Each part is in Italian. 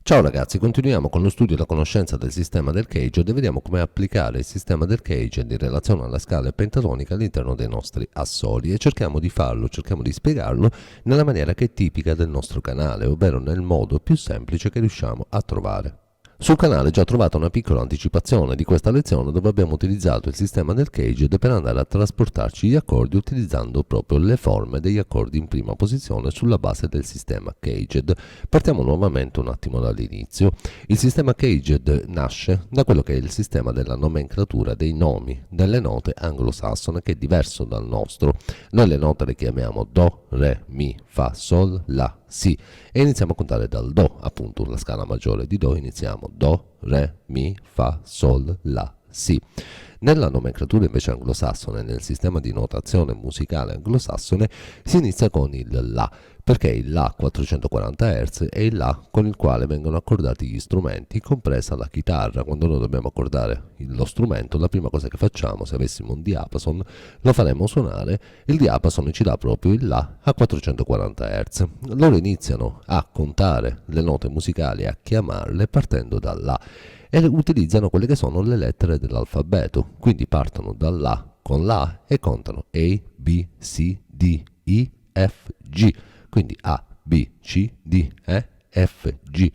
Ciao ragazzi, continuiamo con lo studio e la conoscenza del sistema del Caged e vediamo come applicare il sistema del Caged in relazione alla scala pentatonica all'interno dei nostri assoli e cerchiamo di farlo, cerchiamo di spiegarlo nella maniera che è tipica del nostro canale, ovvero nel modo più semplice che riusciamo a trovare. Sul canale già trovate una piccola anticipazione di questa lezione dove abbiamo utilizzato il sistema del Caged per andare a trasportarci gli accordi utilizzando proprio le forme degli accordi in prima posizione sulla base del sistema Caged. Partiamo nuovamente un attimo dall'inizio. Il sistema Caged nasce da quello che è il sistema della nomenclatura dei nomi delle note anglosassone, che è diverso dal nostro. Noi le note le chiamiamo Do, Re, Mi, Fa, Sol, La, Si e iniziamo a contare dal Do, appunto la scala maggiore di Do iniziamo Do, Re, Mi, Fa, Sol, La, Si. Nella nomenclatura invece anglosassone, nel sistema di notazione musicale anglosassone, si inizia con il La, perché il La a 440 Hz è il La con il quale vengono accordati gli strumenti, compresa la chitarra. Quando noi dobbiamo accordare lo strumento, la prima cosa che facciamo, se avessimo un diapason, lo faremo suonare il diapason e ci dà proprio il La a 440 Hz. Loro iniziano a contare le note musicali e a chiamarle partendo dal La e utilizzano quelle che sono le lettere dell'alfabeto, quindi partono dall'A con l'A e contano A, B, C, D, E, F, G, quindi A, B, C, D, E, F, G,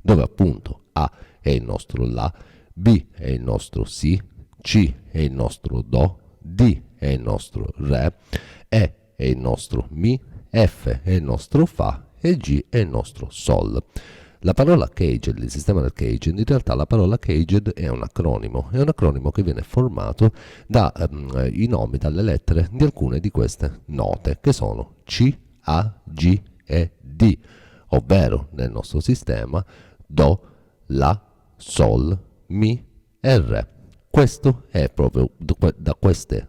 dove appunto A è il nostro La, B è il nostro Si, C è il nostro Do, D è il nostro Re, E è il nostro Mi, F è il nostro Fa e G è il nostro Sol. La parola Caged, il sistema del Caged, in realtà la parola Caged è un acronimo che viene formato dai nomi, dalle lettere di alcune di queste note, che sono C, A, G e D, ovvero nel nostro sistema Do, La, Sol, Mi e Re. Questo è proprio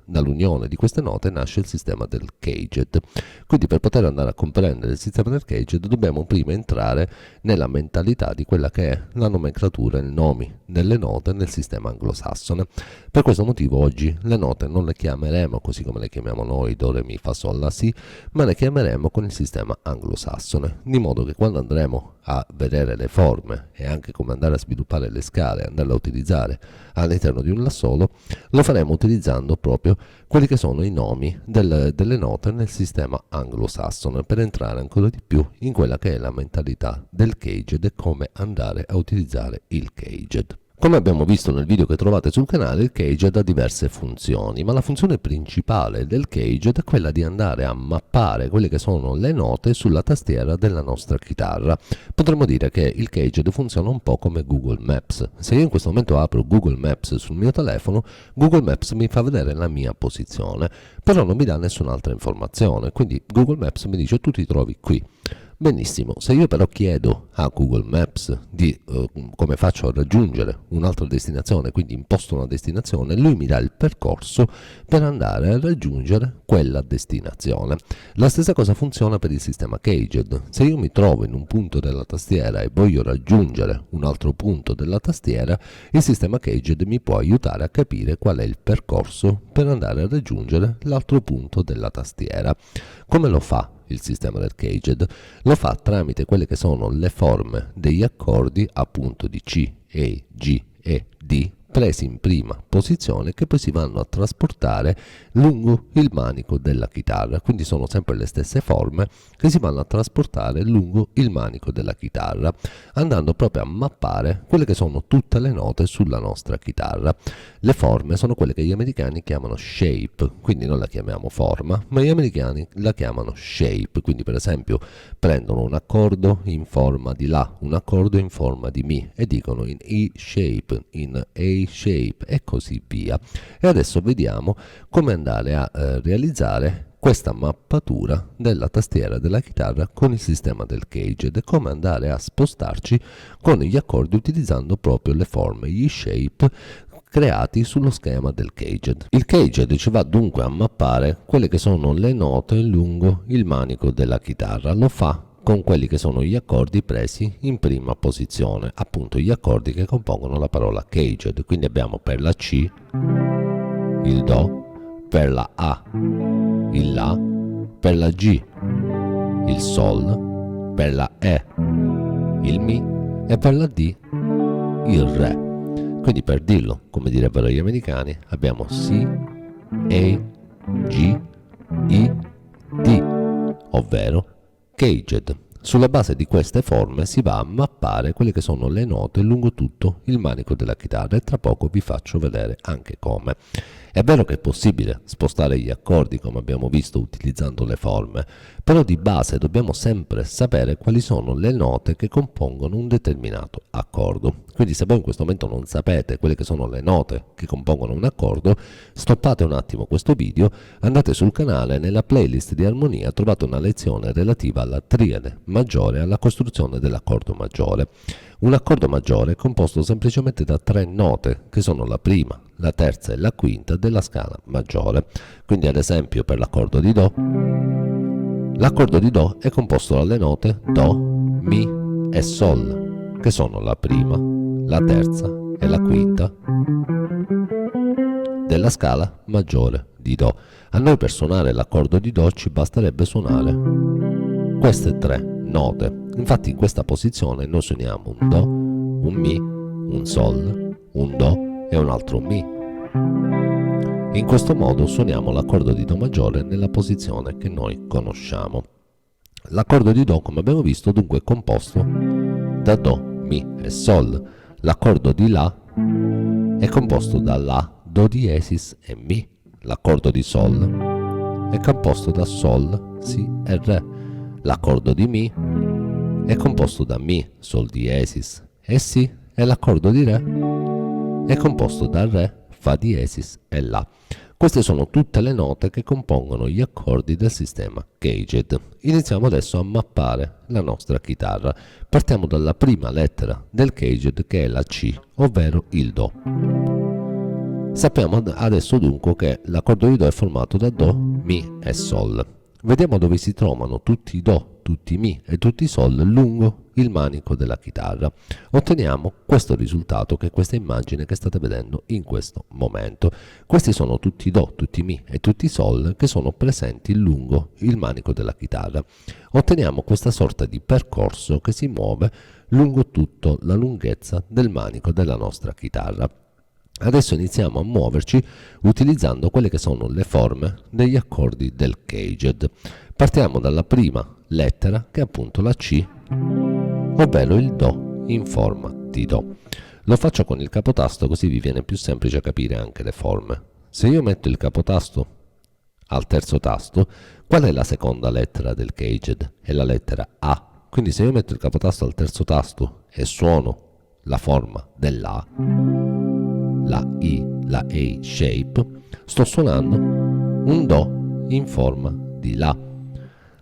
dall'unione di queste note nasce il sistema del Caged. Quindi per poter andare a comprendere il sistema del Caged dobbiamo prima entrare nella mentalità di quella che è la nomenclatura, i nomi delle note nel sistema anglosassone. Per questo motivo oggi le note non le chiameremo così come le chiamiamo noi, Do, Re, Mi, Fa, Sol, La, Si, ma le chiameremo con il sistema anglosassone, di modo che quando andremo a vedere le forme e anche come andare a sviluppare le scale, andarle a utilizzare all'interno di un assolo, lo faremo utilizzando proprio quelli che sono i nomi delle note nel sistema anglosassone, per entrare ancora di più in quella che è la mentalità del Caged e come andare a utilizzare il Caged. Come abbiamo visto nel video che trovate sul canale, il Caged ha diverse funzioni, ma la funzione principale del Caged è quella di andare a mappare quelle che sono le note sulla tastiera della nostra chitarra. Potremmo dire che il Caged funziona un po' come Google Maps. Se io in questo momento apro Google Maps sul mio telefono, Google Maps mi fa vedere la mia posizione, però non mi dà nessun'altra informazione, quindi Google Maps mi dice tu ti trovi qui. Benissimo, se io però chiedo a Google Maps di come faccio a raggiungere un'altra destinazione, quindi imposto una destinazione, lui mi dà il percorso per andare a raggiungere quella destinazione. La stessa cosa funziona per il sistema Caged. Se io mi trovo in un punto della tastiera e voglio raggiungere un altro punto della tastiera, il sistema Caged mi può aiutare a capire qual è il percorso per andare a raggiungere l'altro punto della tastiera. Come lo fa il sistema del Caged? Lo fa tramite quelle che sono le forme degli accordi appunto di C, E, G e D presi in prima posizione, che poi si vanno a trasportare lungo il manico della chitarra, quindi sono sempre le stesse forme che si vanno a trasportare lungo il manico della chitarra, andando proprio a mappare quelle che sono tutte le note sulla nostra chitarra. Le forme sono quelle che gli americani chiamano shape, quindi noi la chiamiamo forma, ma gli americani la chiamano shape, quindi per esempio prendono un accordo in forma di La, un accordo in forma di Mi e dicono in E shape, in A shape e così via. E adesso vediamo come andare a realizzare questa mappatura della tastiera della chitarra con il sistema del Caged e come andare a spostarci con gli accordi utilizzando proprio le forme, gli shape creati sullo schema del Caged. Il Caged ci va dunque a mappare quelle che sono le note lungo il manico della chitarra. Lo fa con quelli che sono gli accordi presi in prima posizione, appunto gli accordi che compongono la parola Caged. Quindi abbiamo per la C il Do, per la A il La, per la G il Sol, per la E il Mi e per la D il Re. Quindi per dirlo, come direbbero gli americani, abbiamo C, A, G, I, D, ovvero caged. Sulla base di queste forme si va a mappare quelle che sono le note lungo tutto il manico della chitarra e tra poco vi faccio vedere anche come. È vero che è possibile spostare gli accordi come abbiamo visto utilizzando le forme, però di base dobbiamo sempre sapere quali sono le note che compongono un determinato accordo. Quindi se voi in questo momento non sapete quelle che sono le note che compongono un accordo, stoppate un attimo questo video, andate sul canale e nella playlist di armonia trovate una lezione relativa alla triade maggiore e alla costruzione dell'accordo maggiore. Un accordo maggiore è composto semplicemente da 3 note, che sono la prima, la terza e la quinta della scala maggiore. Quindi ad esempio per l'accordo di Do, l'accordo di Do è composto dalle note Do, Mi e Sol, che sono la prima, la terza e la quinta della scala maggiore di Do. A noi per suonare l'accordo di Do ci basterebbe suonare queste 3 note. Infatti in questa posizione noi suoniamo un Do, un Mi, un Sol, un Do e un altro Mi. In questo modo suoniamo l'accordo di Do maggiore nella posizione che noi conosciamo. L'accordo di Do, come abbiamo visto, dunque è composto da Do, Mi e Sol. L'accordo di La è composto da La, Do diesis e Mi. L'accordo di Sol è composto da Sol, Si e Re. L'accordo di Mi è composto da Mi, Sol diesis e Si, e l'accordo di Re è composto da Re, Fa diesis e La. Queste sono tutte le note che compongono gli accordi del sistema caged. Iniziamo adesso a mappare la nostra chitarra. Partiamo dalla prima lettera del caged, che è la C, ovvero il Do. Sappiamo adesso dunque che l'accordo di Do è formato da Do, Mi e Sol. Vediamo dove si trovano tutti i Do, tutti i Mi e tutti i Sol lungo il manico della chitarra. Otteniamo questo risultato, che è questa immagine che state vedendo in questo momento. Questi sono tutti i Do, tutti i Mi e tutti i Sol che sono presenti lungo il manico della chitarra. Otteniamo questa sorta di percorso che si muove lungo tutta la lunghezza del manico della nostra chitarra. Adesso iniziamo a muoverci utilizzando quelle che sono le forme degli accordi del caged. Partiamo dalla prima lettera, che è appunto la C, ovvero il Do in forma di Do. Lo faccio con il capotasto così vi viene più semplice capire anche le forme. Se io metto il capotasto al terzo tasto, qual è la seconda lettera del caged? È la lettera A. Quindi se io metto il capotasto al terzo tasto e suono la forma dell'A, la I, la A shape, sto suonando un Do in forma di La.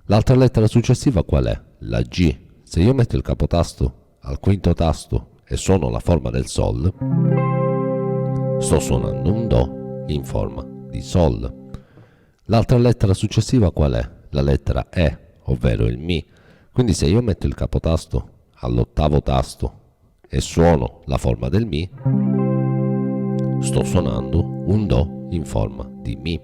L'altra lettera successiva qual è? La G. Se io metto il capotasto al quinto tasto e suono la forma del Sol, sto suonando un Do in forma di Sol. L'altra lettera successiva qual è? La lettera E, ovvero il Mi. Quindi se io metto il capotasto all'ottavo tasto e suono la forma del Mi, sto suonando un Do in forma di Mi.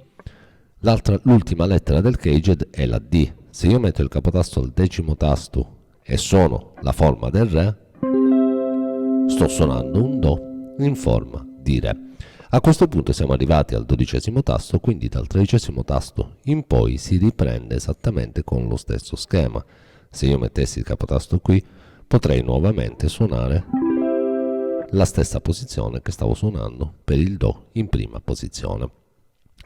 L'ultima lettera del caged è la D. Se io metto il capotasto al decimo tasto e suono la forma del Re, sto suonando un Do in forma di Re. A questo punto siamo arrivati al 12° tasto, quindi dal 13° tasto in poi si riprende esattamente con lo stesso schema. Se io mettessi il capotasto qui, potrei nuovamente suonare la stessa posizione che stavo suonando per il Do in prima posizione.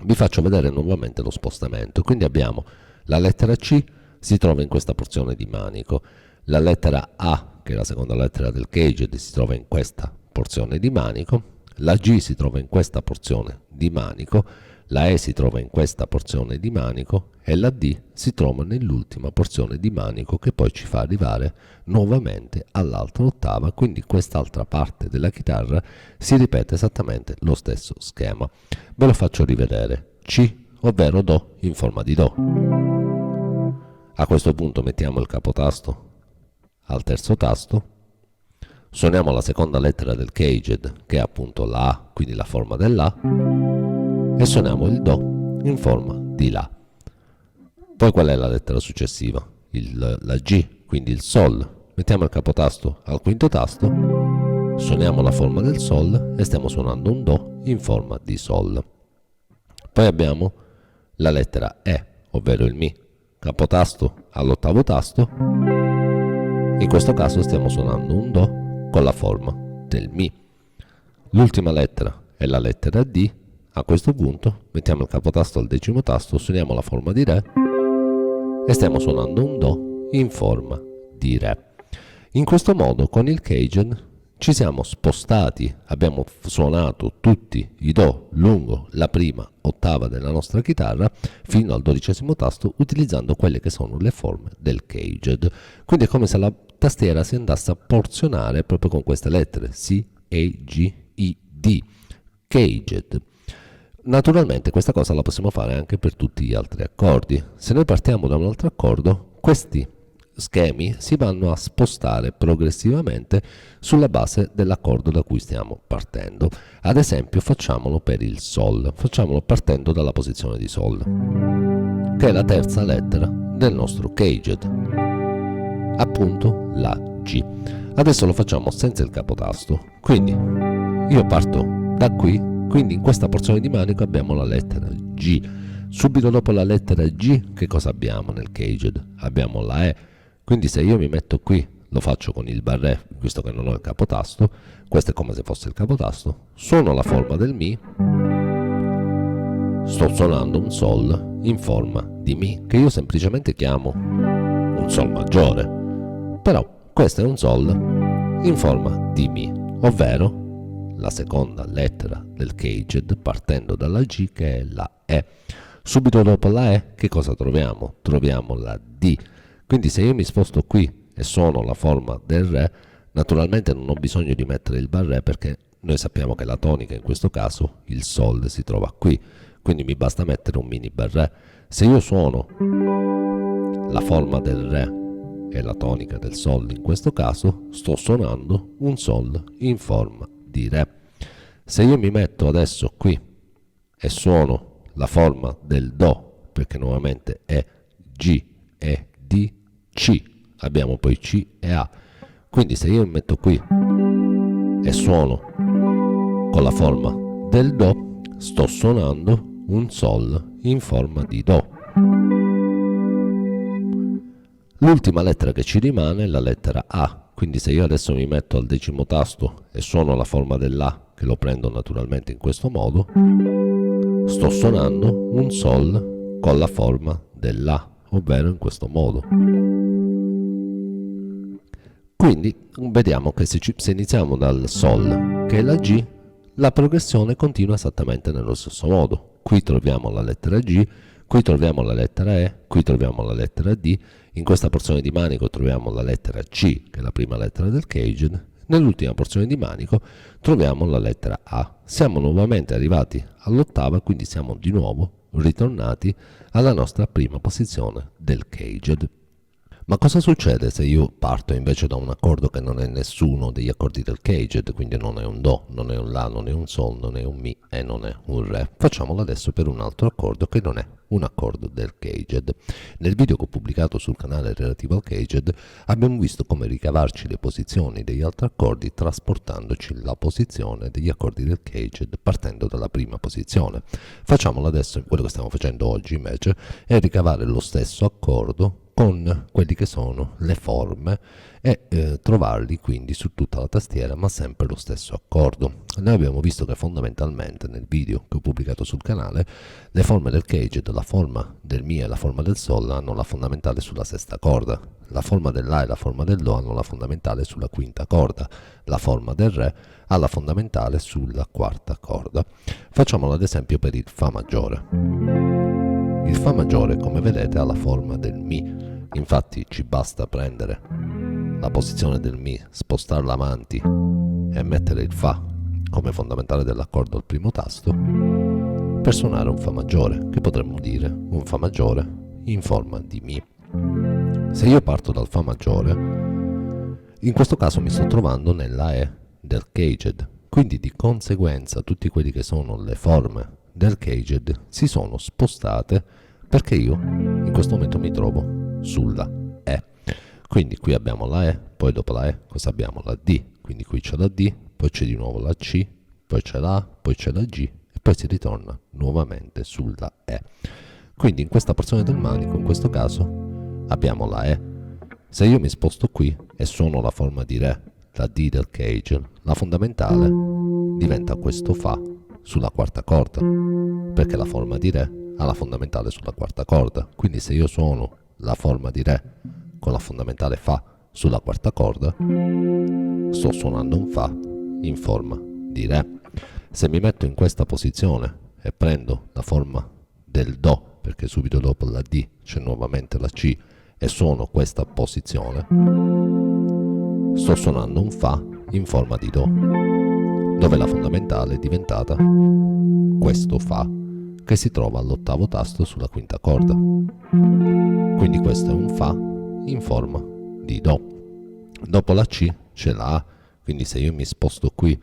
Vi faccio vedere nuovamente lo spostamento. Quindi abbiamo la lettera C, si trova in questa porzione di manico, la lettera A, che è la seconda lettera del caged, si trova in questa porzione di manico, la G si trova in questa porzione di manico, la E si trova in questa porzione di manico e la D si trova nell'ultima porzione di manico, che poi ci fa arrivare nuovamente all'altra ottava. Quindi quest'altra parte della chitarra si ripete esattamente lo stesso schema. Ve lo faccio rivedere. C, ovvero Do in forma di Do. A questo punto mettiamo il capotasto al terzo tasto, suoniamo la seconda lettera del caged, che è appunto la A, quindi la forma dell'A, e suoniamo il Do in forma di La. Poi qual è la lettera successiva? La G, quindi il Sol. mettiamo il capotasto al quinto tasto, suoniamo la forma del Sol e stiamo suonando un Do in forma di Sol. Poi abbiamo la lettera E, ovvero il Mi, capotasto all'ottavo tasto, in questo caso stiamo suonando un Do con la forma del Mi. L'ultima lettera è la lettera D, a questo punto mettiamo il capotasto al decimo tasto, suoniamo la forma di Re e stiamo suonando un Do in forma di Re. In questo modo con il Cajun ci siamo spostati, abbiamo suonato tutti i Do lungo la prima ottava della nostra chitarra fino al dodicesimo tasto utilizzando quelle che sono le forme del Cajun. Quindi è come se la tastiera si andasse a porzionare proprio con queste lettere C, E, G, I, D, Caged. Naturalmente questa cosa la possiamo fare anche per tutti gli altri accordi. Se noi partiamo da un altro accordo, questi schemi si vanno a spostare progressivamente sulla base dell'accordo da cui stiamo partendo. Ad esempio facciamolo per il Sol, facciamolo partendo dalla posizione di Sol, che è la terza lettera del nostro Caged, appunto la G. Adesso lo facciamo senza il capotasto, quindi io parto da qui, quindi in questa porzione di manico abbiamo la lettera G. Subito dopo la lettera G che cosa abbiamo nel Caged? Abbiamo la E, quindi se io mi metto qui, lo faccio con il barré, visto che non ho il capotasto, questo è come se fosse il capotasto, suono la forma del Mi, sto suonando un Sol in forma di Mi, che io semplicemente chiamo un Sol maggiore, però questo è un Sol in forma di Mi, ovvero la seconda lettera del Caged partendo dalla G che è la E. Subito dopo la E che cosa troviamo? Troviamo la D. Quindi se io mi sposto qui e suono la forma del Re, naturalmente non ho bisogno di mettere il barré perché noi sappiamo che la tonica in questo caso, il Sol, si trova qui. Quindi mi basta mettere un mini barré. Se io suono la forma del Re e la tonica del Sol in questo caso, sto suonando un Sol in forma di Re. Se io mi metto adesso qui e suono la forma del Do, perché nuovamente è G, E, D, C, abbiamo poi C e A, quindi se io mi metto qui e suono con la forma del Do, sto suonando un Sol in forma di Do. L'ultima lettera che ci rimane è la lettera A, quindi se io adesso mi metto al decimo tasto e suono la forma dell'A, che lo prendo naturalmente in questo modo, sto suonando un Sol con la forma dell'A, ovvero in questo modo. Quindi vediamo che se iniziamo dal Sol, che è la G, la progressione continua esattamente nello stesso modo. Qui troviamo la lettera G, qui troviamo la lettera E, qui troviamo la lettera D, in questa porzione di manico troviamo la lettera C, che è la prima lettera del Cajun, nell'ultima porzione di manico troviamo la lettera A. Siamo nuovamente arrivati all'ottava, quindi siamo di nuovo ritornati alla nostra prima posizione del Caged. Ma cosa succede se io parto invece da un accordo che non è nessuno degli accordi del Caged, quindi non è un Do, non è un La, non è un Sol, non è un Mi e non è un Re? Facciamolo adesso per un altro accordo che non è un accordo del Caged. Nel video che ho pubblicato sul canale relativo al Caged abbiamo visto come ricavarci le posizioni degli altri accordi trasportandoci la posizione degli accordi del Caged partendo dalla prima posizione. Facciamolo adesso, quello che stiamo facendo oggi invece è ricavare lo stesso accordo con quelli che sono le forme e trovarli quindi su tutta la tastiera, ma sempre lo stesso accordo. Noi abbiamo visto che fondamentalmente nel video che ho pubblicato sul canale le forme del Caged, la forma del Mi e la forma del Sol hanno la fondamentale sulla sesta corda, la forma dell'A e la forma del Do hanno la fondamentale sulla quinta corda, la forma del Re ha la fondamentale sulla quarta corda. Facciamolo ad esempio per il Fa maggiore. Il Fa maggiore, come vedete, ha la forma del Mi. Infatti ci basta prendere la posizione del Mi, spostarla avanti e mettere il Fa come fondamentale dell'accordo al primo tasto per suonare un Fa maggiore, che potremmo dire un Fa maggiore in forma di Mi. Se io parto dal Fa maggiore, in questo caso mi sto trovando nella E del Caged, quindi di conseguenza tutti quelli che sono le forme del Caged si sono spostate perché io in questo momento mi trovo sulla E. Quindi qui abbiamo la E, poi dopo la E cosa abbiamo? La D, quindi qui c'è la D, poi c'è di nuovo la C, poi c'è la A, poi c'è la G e poi si ritorna nuovamente sulla E. Quindi in questa porzione del manico, in questo caso, abbiamo la E. Se io mi sposto qui e suono la forma di Re, la D del cage, la fondamentale diventa questo Fa sulla quarta corda, perché la forma di Re ha la fondamentale sulla quarta corda. Quindi se io suono la forma di Re con la fondamentale Fa sulla quarta corda, sto suonando un Fa in forma di Re. Se mi metto in questa posizione e prendo la forma del Do, perché subito dopo la D c'è nuovamente la C, e suono questa posizione, sto suonando un Fa in forma di Do, dove la fondamentale è diventata questo Fa che si trova all'ottavo tasto sulla quinta corda. Quindi questo è un Fa in forma di Do. Dopo la C c'è la A, quindi se io mi sposto qui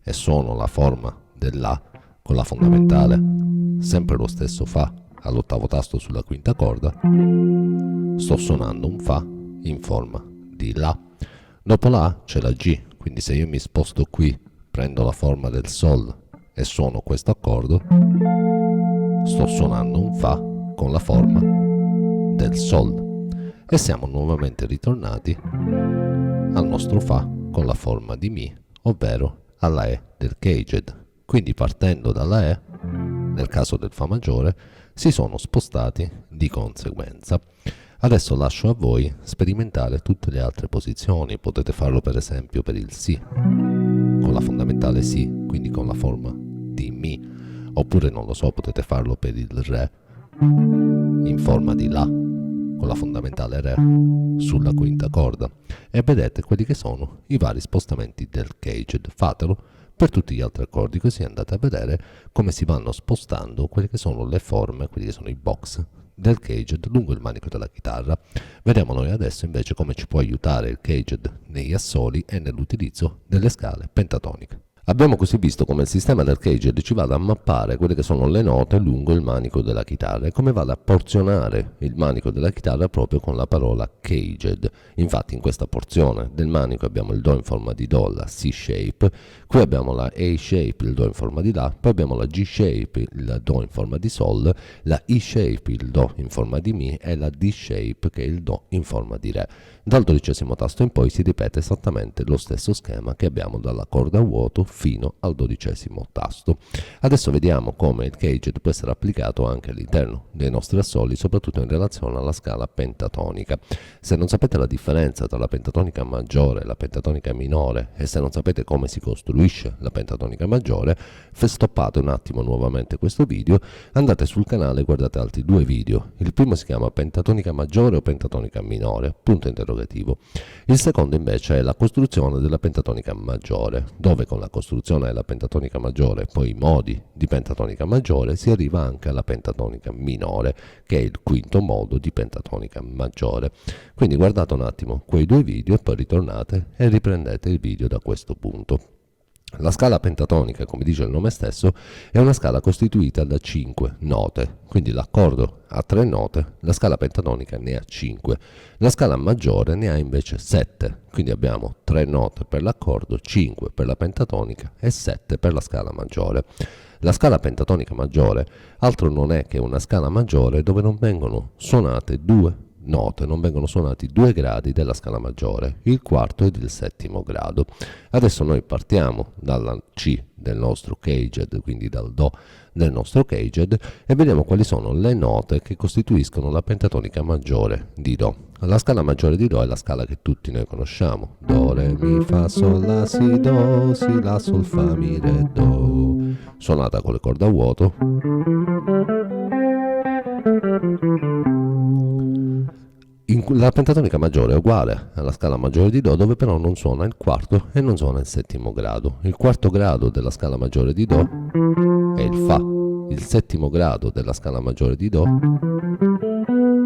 e suono la forma dell'A con la fondamentale, sempre lo stesso Fa all'ottavo tasto sulla quinta corda, sto suonando un Fa in forma di La. Dopo la A c'è la G, quindi se io mi sposto qui, prendo la forma del Sol e suono questo accordo, sto suonando un Fa con la forma del Sol. E siamo nuovamente ritornati al nostro Fa con la forma di Mi, ovvero alla E del caged. Quindi partendo dalla E, nel caso del Fa maggiore, si sono spostati di conseguenza. Adesso lascio a voi sperimentare tutte le altre posizioni. Potete farlo per esempio per il Si, con la fondamentale Si, quindi con la forma di Mi, oppure non lo so, potete farlo per il Re in forma di La, con la fondamentale Re sulla quinta corda, e vedete quelli che sono i vari spostamenti del caged. Fatelo per tutti gli altri accordi, così andate a vedere come si vanno spostando quelle che sono le forme, quelli che sono i box del caged lungo il manico della chitarra. Vediamo noi adesso invece come ci può aiutare il caged negli assoli e nell'utilizzo delle scale pentatoniche. Abbiamo così visto come il sistema del caged ci vada a mappare quelle che sono le note lungo il manico della chitarra e come vada a porzionare il manico della chitarra proprio con la parola caged. Infatti in questa porzione del manico abbiamo il Do in forma di Do, la C shape, qui abbiamo la A shape, il Do in forma di La, poi abbiamo la G shape, il Do in forma di Sol, la E shape, il Do in forma di Mi, e la D shape che è il Do in forma di Re. Dal 12° tasto in poi si ripete esattamente lo stesso schema che abbiamo dalla corda a vuoto fino al 12° tasto. Adesso vediamo come il caged può essere applicato anche all'interno dei nostri assoli, soprattutto in relazione alla scala pentatonica. Se non sapete la differenza tra la pentatonica maggiore e la pentatonica minore, e se non sapete come si costruisce la pentatonica maggiore, stoppate un attimo nuovamente questo video, andate sul canale e guardate altri due video. Il primo si chiama pentatonica maggiore o pentatonica minore, punto interrogativo. Il secondo invece è la costruzione della pentatonica maggiore, dove con la costruzione della pentatonica maggiore e poi i modi di pentatonica maggiore si arriva anche alla pentatonica minore, che è il quinto modo di pentatonica maggiore. Quindi guardate un attimo quei due video e poi ritornate e riprendete il video da questo punto. La scala pentatonica, come dice il nome stesso, è una scala costituita da 5 note, quindi l'accordo ha 3 note, la scala pentatonica ne ha 5, la scala maggiore ne ha invece 7, quindi abbiamo 3 note per l'accordo, 5 per la pentatonica e 7 per la scala maggiore. La scala pentatonica maggiore altro non è che una scala maggiore dove non vengono suonate due note, non vengono suonati 2 gradi della scala maggiore, il quarto ed il settimo grado. Adesso noi partiamo dalla C del nostro caged, quindi dal Do del nostro caged, e vediamo quali sono le note che costituiscono la pentatonica maggiore di Do. La scala maggiore di Do è la scala che tutti noi conosciamo: Do, Re, Mi, Fa, Sol, La, Si, Do, Si, La, Sol, Fa, Mi, Re, Do, suonata con le corde a vuoto. La pentatonica maggiore è uguale alla scala maggiore di Do, dove però non suona il quarto e non suona il settimo grado. Il quarto grado della scala maggiore di Do è il Fa, il settimo grado della scala maggiore di Do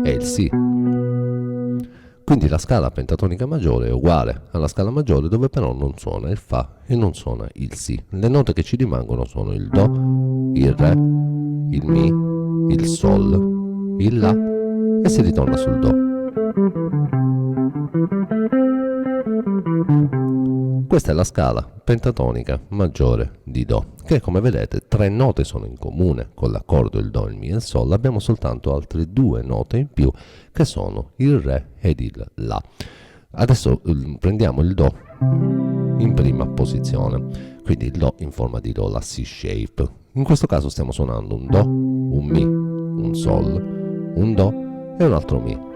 è il Si. Quindi la scala pentatonica maggiore è uguale alla scala maggiore, dove però non suona il Fa e non suona il Si. Le note che ci rimangono sono il Do, il Re, il Mi, il Sol, il La, e si ritorna sul Do. Questa è la scala pentatonica maggiore di Do, che come vedete 3 note sono in comune con l'accordo, il Do, il Mi e il Sol. Abbiamo soltanto altre 2 note in più che sono il Re ed il La. Adesso prendiamo il Do in prima posizione, quindi il Do in forma di Do, la C shape. In questo caso stiamo suonando un Do, un Mi, un Sol, un Do e un altro Mi.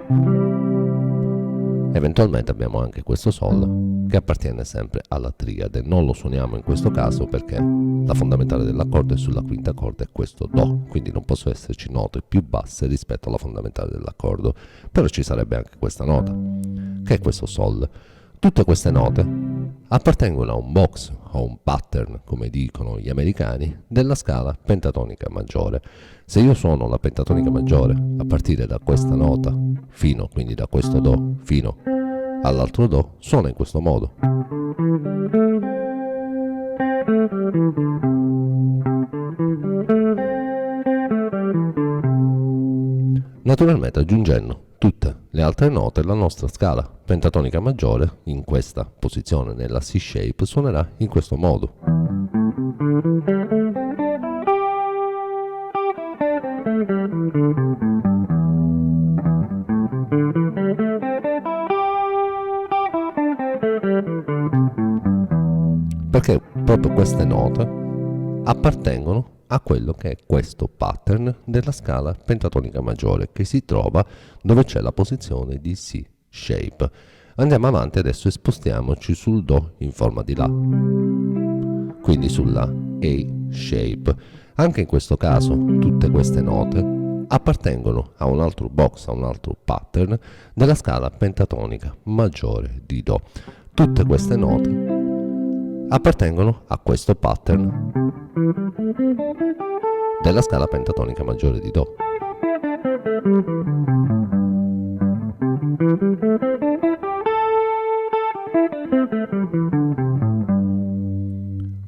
Eventualmente abbiamo anche questo Sol che appartiene sempre alla triade. Non lo suoniamo in questo caso perché la fondamentale dell'accordo è sulla quinta corda e questo Do, quindi non possono esserci note più basse rispetto alla fondamentale dell'accordo, però ci sarebbe anche questa nota che è questo Sol. Tutte queste note appartengono a un box o un pattern, come dicono gli americani, della scala pentatonica maggiore. Se io suono la pentatonica maggiore a partire da questa nota fino, quindi da questo Do fino all'altro Do, suona in questo modo. Naturalmente aggiungendo tutte le altre note, la nostra scala pentatonica maggiore in questa posizione nella C shape suonerà in questo modo. Perché proprio queste note appartengono a quello che è questo pattern della scala pentatonica maggiore che si trova dove c'è la posizione di C shape. Andiamo avanti adesso e spostiamoci sul Do in forma di La, quindi sulla A shape. Anche in questo caso tutte queste note appartengono a un altro box, a un altro pattern della scala pentatonica maggiore di Do. Tutte queste note appartengono a questo pattern della scala pentatonica maggiore di Do.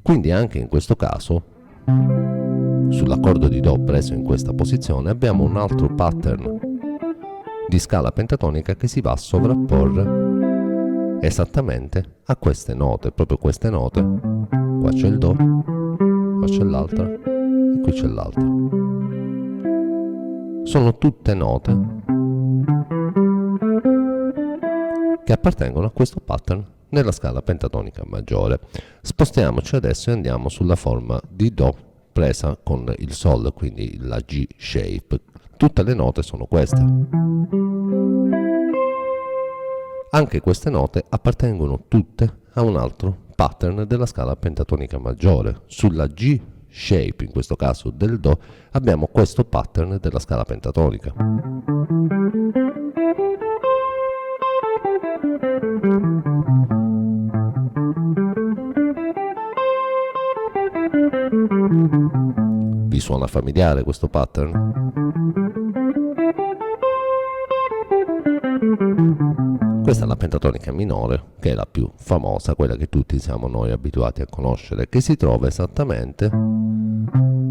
Quindi anche in questo caso, sull'accordo di Do preso in questa posizione, abbiamo un altro pattern di scala pentatonica che si va a sovrapporre esattamente a queste note, proprio queste note. Qua c'è il Do, qua c'è l'altra e qui c'è l'altra. Sono tutte note che appartengono a questo pattern nella scala pentatonica maggiore. Spostiamoci adesso e andiamo sulla forma di Do presa con il Sol, quindi la G shape. Tutte le note sono queste. Anche queste note appartengono tutte a un altro pattern della scala pentatonica maggiore. Sulla G shape, in questo caso del Do, abbiamo questo pattern della scala pentatonica. Vi suona familiare questo pattern? Questa è la pentatonica minore, che è la più famosa, quella che tutti siamo noi abituati a conoscere, che si trova esattamente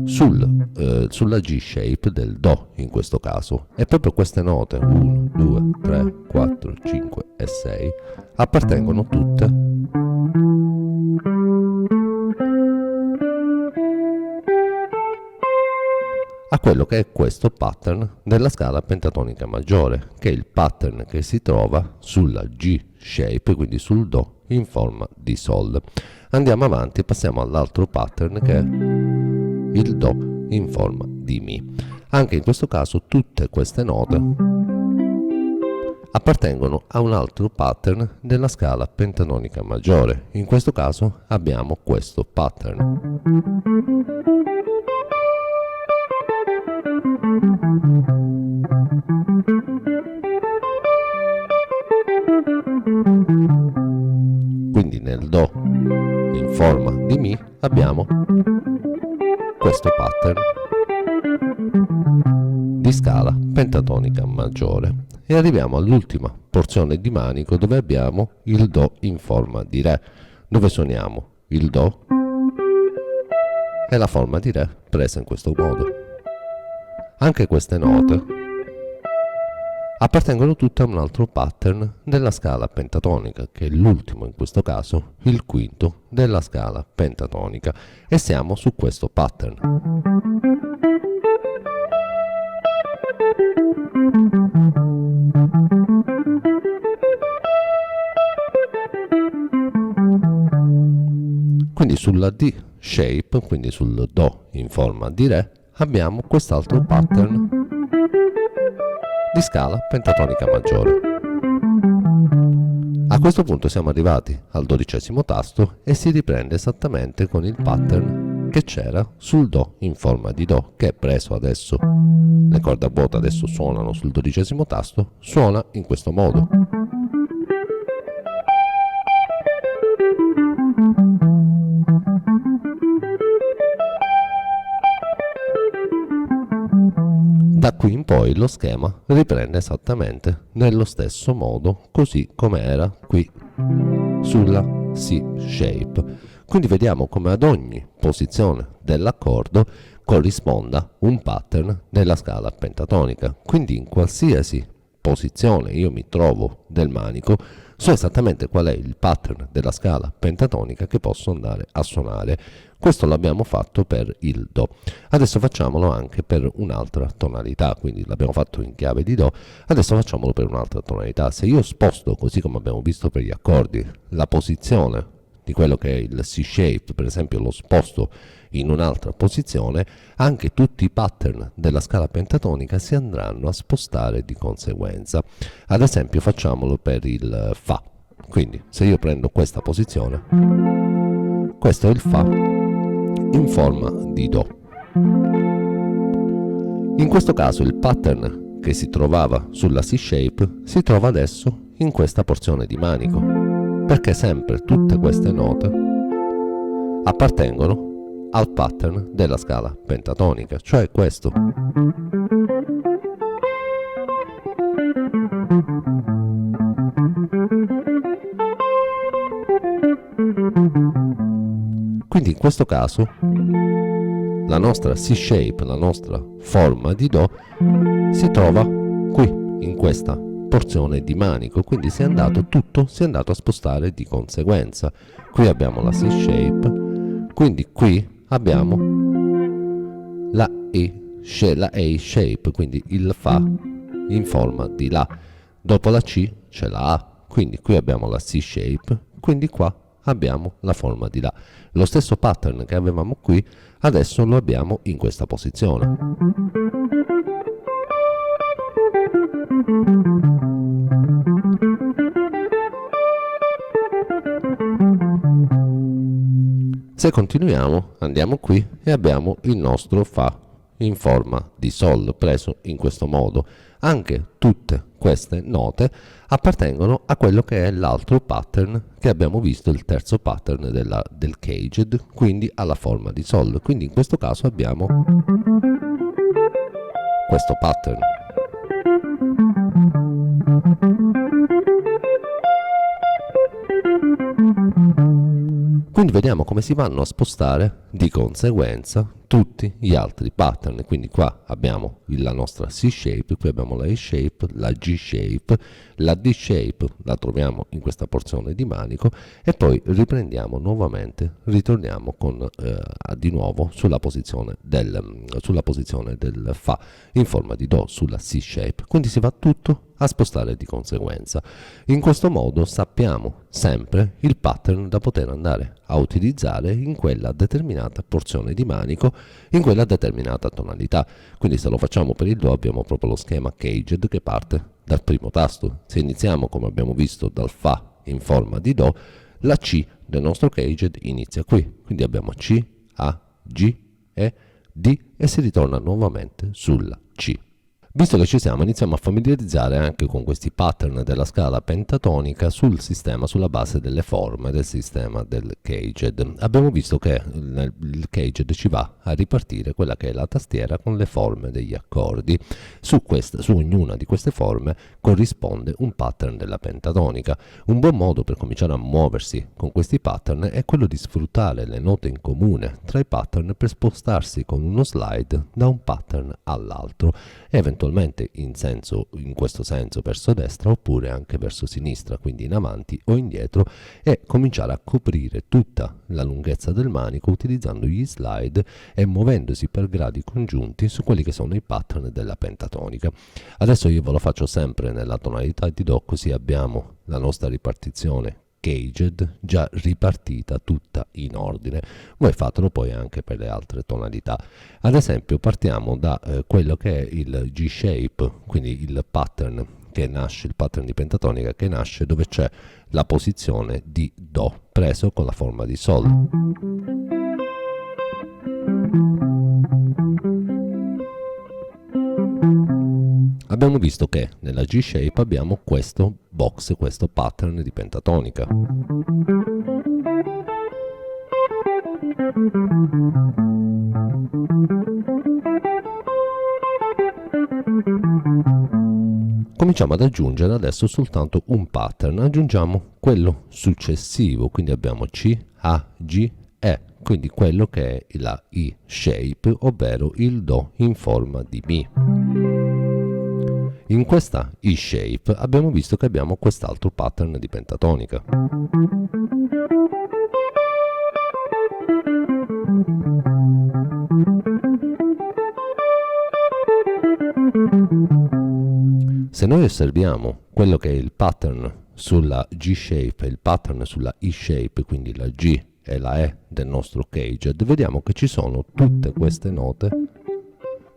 sulla G shape del Do in questo caso. E proprio queste note 1, 2, 3, 4, 5 e 6 appartengono tutte a quello che è questo pattern della scala pentatonica maggiore, che è il pattern che si trova sulla G shape, quindi sul Do in forma di Sol. Andiamo avanti e passiamo all'altro pattern che è il Do in forma di Mi. Anche in questo caso tutte queste note appartengono a un altro pattern della scala pentatonica maggiore. In questo caso abbiamo questo pattern. Quindi nel Do in forma di Mi abbiamo questo pattern di scala pentatonica maggiore. E arriviamo all'ultima porzione di manico dove abbiamo il Do in forma di Re, dove suoniamo il Do e la forma di Re presa in questo modo. Anche queste note appartengono tutte a un altro pattern della scala pentatonica, che è l'ultimo in questo caso, il quinto della scala pentatonica, e siamo su questo pattern. Quindi sulla D shape, quindi sul Do in forma di Re, abbiamo quest'altro pattern di scala pentatonica maggiore. A questo punto siamo arrivati al 12° tasto e si riprende esattamente con il pattern che c'era sul Do in forma di Do, che è preso adesso. Le corde a vuoto adesso suonano sul 12° tasto, suona in questo modo. Da qui in poi lo schema riprende esattamente nello stesso modo, così come era qui sulla C shape. Quindi vediamo come ad ogni posizione dell'accordo corrisponda un pattern della scala pentatonica. Quindi in qualsiasi posizione io mi trovo del manico, so esattamente qual è il pattern della scala pentatonica che posso andare a suonare. Questo l'abbiamo fatto per il Do. Adesso facciamolo anche per un'altra tonalità, quindi l'abbiamo fatto in chiave di Do, adesso facciamolo per un'altra tonalità. Se io sposto, così come abbiamo visto per gli accordi, la posizione di quello che è il C shape, per esempio lo sposto in un'altra posizione, anche tutti i pattern della scala pentatonica si andranno a spostare di conseguenza. Ad esempio facciamolo per il Fa. Quindi se io prendo questa posizione, questo è il Fa in forma di Do. In questo caso il pattern che si trovava sulla C shape si trova adesso in questa porzione di manico, perché sempre tutte queste note appartengono al pattern della scala pentatonica, cioè questo. Quindi in questo caso la nostra C shape, la nostra forma di Do, si trova qui, in questa porzione di manico, quindi si è andato a spostare di conseguenza. Qui abbiamo la C shape, quindi qui abbiamo la A shape, quindi il Fa in forma di La. Dopo la C c'è la A, quindi qui abbiamo la C shape, quindi qua abbiamo la forma di La. Lo stesso pattern che avevamo qui, adesso lo abbiamo in questa posizione. Se continuiamo, andiamo qui e abbiamo il nostro Fa in forma di Sol, preso in questo modo. Anche tutte queste note appartengono a quello che è l'altro pattern che abbiamo visto, il terzo pattern del caged, quindi alla forma di Sol. Quindi in questo caso abbiamo questo pattern. Quindi vediamo come si vanno a spostare di conseguenza tutti gli altri pattern. Quindi qua abbiamo la nostra C shape, qui abbiamo la A shape, la G shape, la D shape la troviamo in questa porzione di manico e poi riprendiamo nuovamente, ritorniamo con, di nuovo sulla posizione del Fa in forma di Do sulla C shape. Quindi si va tutto a spostare di conseguenza. In questo modo sappiamo sempre il pattern da poter andare a utilizzare in quella determinata porzione di manico, in quella determinata tonalità. Quindi se lo facciamo per il Do abbiamo proprio lo schema caged che parte dal primo tasto. Se iniziamo, come abbiamo visto, dal Fa in forma di Do, la C del nostro caged inizia qui. Quindi abbiamo C, A, G, E, D e si ritorna nuovamente sulla C. Visto che ci siamo, iniziamo a familiarizzare anche con questi pattern della scala pentatonica sul sistema, sulla base delle forme del sistema del caged. Abbiamo visto che il caged ci va a ripartire quella che è la tastiera con le forme degli accordi. Su ognuna di queste forme corrisponde un pattern della pentatonica. Un buon modo per cominciare a muoversi con questi pattern è quello di sfruttare le note in comune tra i pattern per spostarsi con uno slide da un pattern all'altro e eventualmente eventualmente in questo senso verso destra oppure anche verso sinistra, quindi in avanti o indietro, e cominciare a coprire tutta la lunghezza del manico utilizzando gli slide e muovendosi per gradi congiunti su quelli che sono i pattern della pentatonica. Adesso io ve lo faccio sempre nella tonalità di Do, così abbiamo la nostra ripartizione caged già ripartita tutta in ordine. Voi fatelo poi anche per le altre tonalità. Ad esempio partiamo da quello che è il G shape, quindi il pattern che nasce, il pattern di pentatonica che nasce dove c'è la posizione di Do preso con la forma di Sol. Abbiamo visto che nella G shape abbiamo questo box, questo pattern di pentatonica. Cominciamo ad aggiungere adesso soltanto un pattern, aggiungiamo quello successivo, quindi abbiamo C, A, G, E, quindi quello che è la I shape, ovvero il Do in forma di Mi. In questa I shape abbiamo visto che abbiamo quest'altro pattern di pentatonica. Se noi osserviamo quello che è il pattern sulla G shape e il pattern sulla I shape, quindi la G e la E del nostro caged, vediamo che ci sono tutte queste note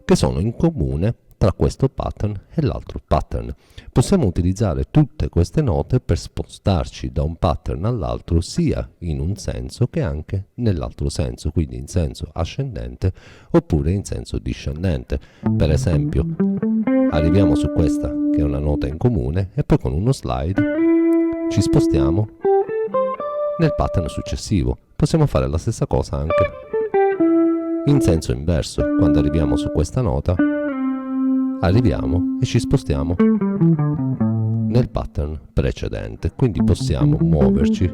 che sono in comune tra questo pattern e l'altro pattern. Possiamo utilizzare tutte queste note per spostarci da un pattern all'altro sia in un senso che anche nell'altro senso, quindi in senso ascendente oppure in senso discendente. Per esempio, arriviamo su questa che è una nota in comune e poi con uno slide ci spostiamo nel pattern successivo. Possiamo fare la stessa cosa anche in senso inverso. Quando arriviamo su questa nota arriviamo e ci spostiamo nel pattern precedente, quindi possiamo muoverci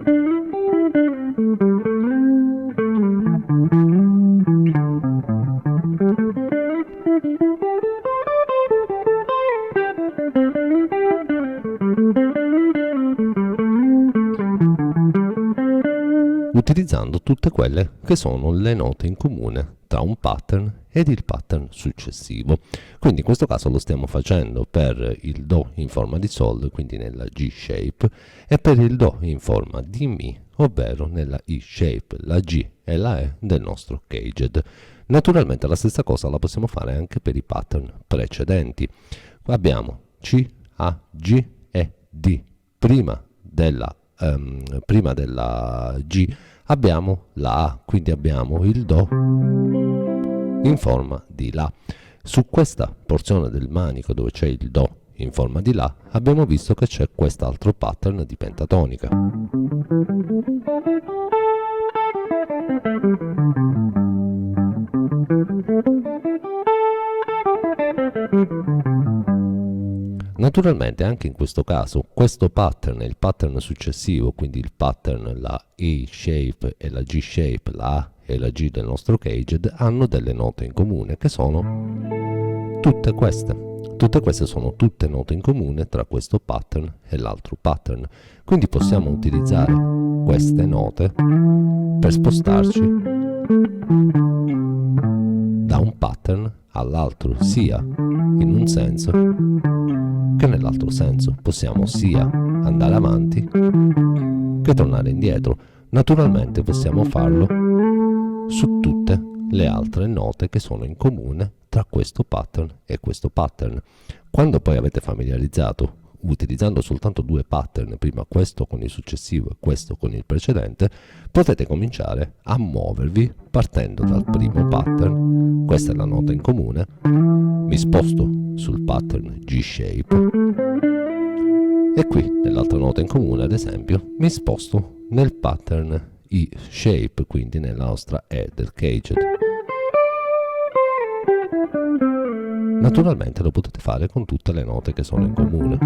utilizzando tutte quelle che sono le note in comune tra un pattern ed il pattern successivo. Quindi in questo caso lo stiamo facendo per il Do in forma di Sol, quindi nella G shape, e per il Do in forma di Mi, ovvero nella I shape, la G e la E del nostro caged. Naturalmente la stessa cosa la possiamo fare anche per i pattern precedenti. Abbiamo C, A, G e D. Prima della G abbiamo la A, quindi abbiamo il Do in forma di La. Su questa porzione del manico dove c'è il Do in forma di La abbiamo visto che c'è quest'altro pattern di pentatonica. Naturalmente anche in questo caso questo pattern e il pattern successivo, quindi il pattern, la E shape e la G shape, la A e la G del nostro caged, hanno delle note in comune che sono tutte queste. Tutte queste sono tutte note in comune tra questo pattern e l'altro pattern. Quindi possiamo utilizzare queste note per spostarci da un pattern all'altro, sia in un senso che nell'altro senso. Possiamo sia andare avanti che tornare indietro. Naturalmente possiamo farlo su tutte le altre note che sono in comune tra questo pattern e questo pattern. Quando poi avete familiarizzato utilizzando soltanto due pattern, prima questo con il successivo e questo con il precedente, potete cominciare a muovervi partendo dal primo pattern. Questa è la nota in comune, mi sposto sul pattern G shape e qui nell'altra nota in comune, ad esempio, mi sposto nel pattern I shape, quindi nella nostra E del caged. Naturalmente lo potete fare con tutte le note che sono in comune.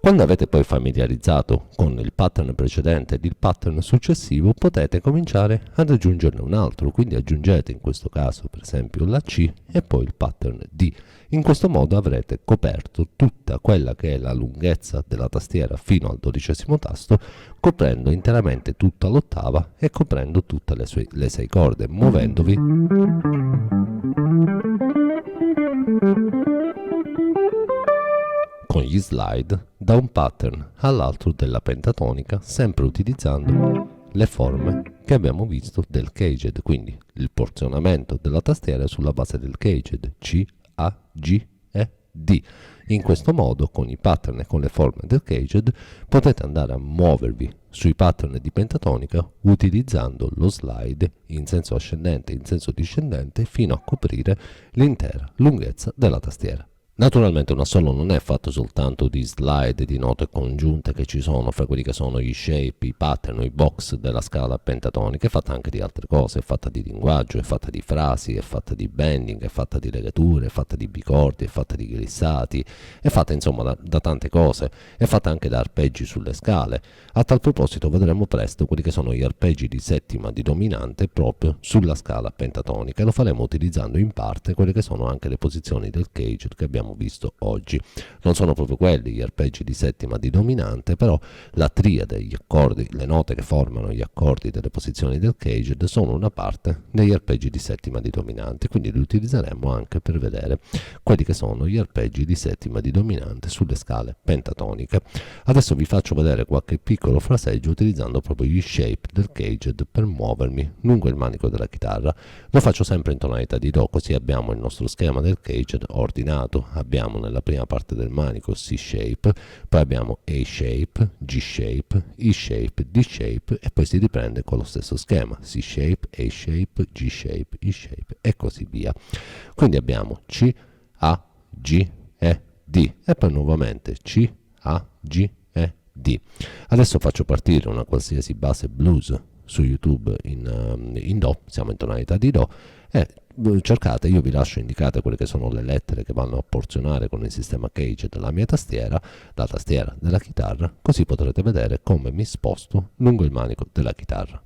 Quando avete poi familiarizzato con il pattern precedente ed il pattern successivo, potete cominciare ad aggiungerne un altro, quindi aggiungete in questo caso per esempio la C e poi il pattern D. In questo modo avrete coperto tutta quella che è la lunghezza della tastiera fino al 12° tasto, coprendo interamente tutta l'ottava e coprendo tutte le 6 corde, muovendovi con gli slide da un pattern all'altro della pentatonica, sempre utilizzando le forme che abbiamo visto del caged, quindi il porzionamento della tastiera sulla base del caged C, A, G e D. In questo modo, con i pattern e con le forme del caged, potete andare a muovervi sui pattern di pentatonica utilizzando lo slide in senso ascendente e in senso discendente fino a coprire l'intera lunghezza della tastiera. Naturalmente un assolo non è fatto soltanto di slide, di note congiunte che ci sono fra quelli che sono gli shape, i pattern, i box della scala pentatonica, è fatta anche di altre cose, è fatta di linguaggio, è fatta di frasi, è fatta di bending, è fatta di legature, è fatta di bicordi, è fatta di glissati, è fatta insomma da tante cose, è fatta anche da arpeggi sulle scale. A tal proposito vedremo presto quelli che sono gli arpeggi di settima di dominante proprio sulla scala pentatonica e lo faremo utilizzando in parte quelle che sono anche le posizioni del caged che abbiamo visto oggi. Non sono proprio quelli gli arpeggi di settima di dominante, però la triade, gli accordi, le note che formano gli accordi delle posizioni del caged sono una parte degli arpeggi di settima di dominante, quindi li utilizzeremo anche per vedere quelli che sono gli arpeggi di settima di dominante sulle scale pentatoniche. Adesso vi faccio vedere qualche piccolo fraseggio utilizzando proprio gli shape del caged per muovermi lungo il manico della chitarra. Lo faccio sempre in tonalità di do, così abbiamo il nostro schema del caged ordinato. Abbiamo nella prima parte del manico C shape, poi abbiamo A shape, G shape, E shape, D shape e poi si riprende con lo stesso schema C shape, A shape, G shape, E shape e così via. Quindi abbiamo C, A, G, E, D e poi nuovamente C, A, G, E, D. Adesso faccio partire una qualsiasi base blues su YouTube in Do, siamo in tonalità di Do e cercate, io vi lascio indicate quelle che sono le lettere che vanno a porzionare con il sistema caged della mia tastiera, la tastiera della chitarra, così potrete vedere come mi sposto lungo il manico della chitarra.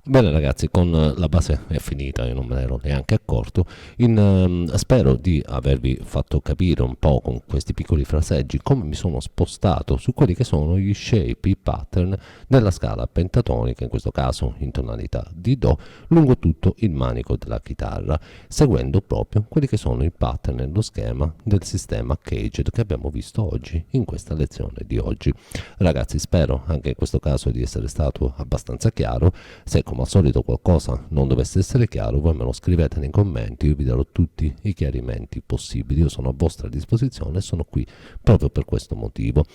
Bene ragazzi, con la base è finita, io non me ne ero neanche accorto. Spero di avervi fatto capire un po' con questi piccoli fraseggi come mi sono spostato su quelli che sono gli shape, i pattern della scala pentatonica, in questo caso in tonalità di Do, lungo tutto il manico della chitarra, seguendo proprio quelli che sono i pattern e lo schema del sistema Caged che abbiamo visto oggi in questa lezione di oggi. Ragazzi, spero anche in questo caso di essere stato abbastanza chiaro. Se come al solito qualcosa non dovesse essere chiaro, voi me lo scrivete nei commenti, io vi darò tutti i chiarimenti possibili. Io sono a vostra disposizione e sono qui proprio per questo motivo.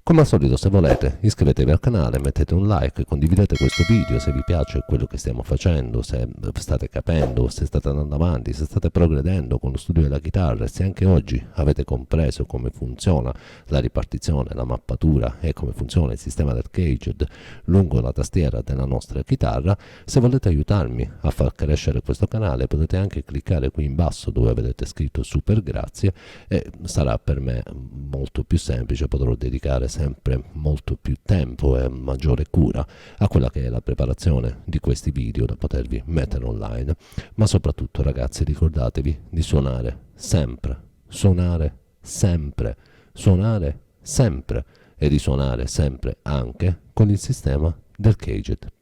Come al solito, se volete, iscrivetevi al canale, mettete un like, condividete questo video se vi piace quello che stiamo facendo, se state capendo, se state andando avanti, se state progredendo con lo studio della chitarra, se anche oggi avete compreso come funziona la ripartizione, la mappatura e come funziona il sistema del Caged lungo la tastiera della nostra chitarra. Se volete aiutarmi a far crescere questo canale, potete anche cliccare qui in basso dove vedete scritto super grazie e sarà per me molto più semplice, potrò dedicare sempre molto più tempo e maggiore cura a quella che è la preparazione di questi video da potervi mettere online. Ma soprattutto ragazzi, ricordatevi di suonare sempre, suonare sempre, suonare sempre e di suonare sempre anche con il sistema del Caged